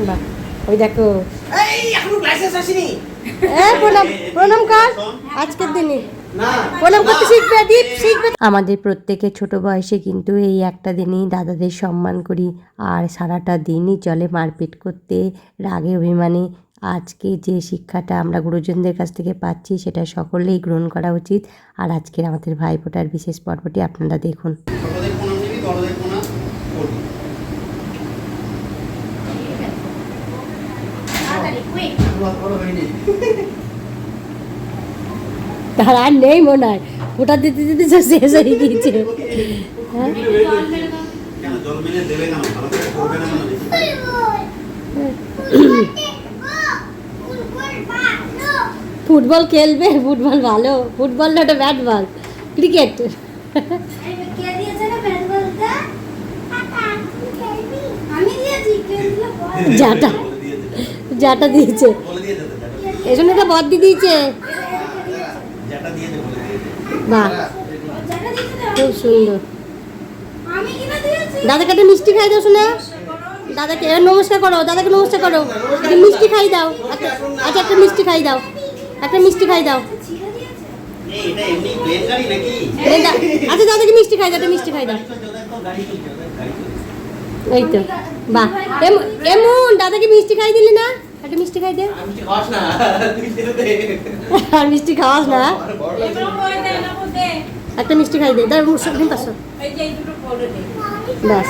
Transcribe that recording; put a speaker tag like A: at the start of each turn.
A: বাহ, ওই দেখো
B: এই এখনো লাইসেন্স আসেনি।
A: প্রণাম প্রণাম কর আজকের দিনে প্রণাম করতে শিখবে দীপ শিখবে। আমাদের প্রত্যেকের ছোট বয়সে কিন্তু এই একটা দিনই দাদাদের সম্মান করি, আর সারাটা দিনই চলে মারপিট করতে, রাগে অভিমানে। আজকে যে শিক্ষাটা আমরা গুরুজনদের কাছ থেকে পাচ্ছি সেটা সকলেই গ্রহণ করা উচিত। আর আজকের আমাদের ভাইফোঁটার বিশেষ পর্বটি আপনারা দেখুন।
B: ছোটদের প্রণাম নিবি, বড়দের প্রণাম করবি। বড় হয়নি।
A: তার আর নেই মনে হয়, ওটা দিতে দিতে সব শেষ হয়ে গিয়েছে। হ্যাঁ
B: কেন জল মিলে দেবে কেন? ভালো করে করবে না মানে?
A: ফুটবল খেলবে, ফুটবল ভালো, ফুটবল না, ওটা ব্যাট বল, ক্রিকেট। যাটা যাটা দিয়েছে
B: বলে দিয়ে যেতে,
A: এই জন্য এটা বদ্দি দিয়েছে।
B: যেটা দিয়েছে বলে দিয়েছে।
A: বাহ, খুব সুন্দর। দাদাকে একটা মিষ্টি খাই দাও শোনা, দাদাকে নমস্কার করো, দাদাকে নমস্কার করো, একটা মিষ্টি খাই দাও। আচ্ছা একটা মিষ্টি খাই দাও, একটা মিষ্টি খাই দাও।
B: এই এটা এমনি প্লেন গাড়ি নাকি?
A: আচ্ছা দাদাকে মিষ্টি খাই দাও, একটা মিষ্টি খাই দাও।
B: গাড়ি চলছে, গাড়ি চলছে।
A: এই তো বাহ, এমন দাদাকে মিষ্টি খাই দিলি না, একটা মিষ্টি খাই দে।
B: আমি কি খাস না? তুই ছেড়ে দে।
A: আর মিষ্টি খাওয়াস না, একটা মিষ্টি খাই দে, দাঁড়া মুখ দিন পাশো। ব্যাস।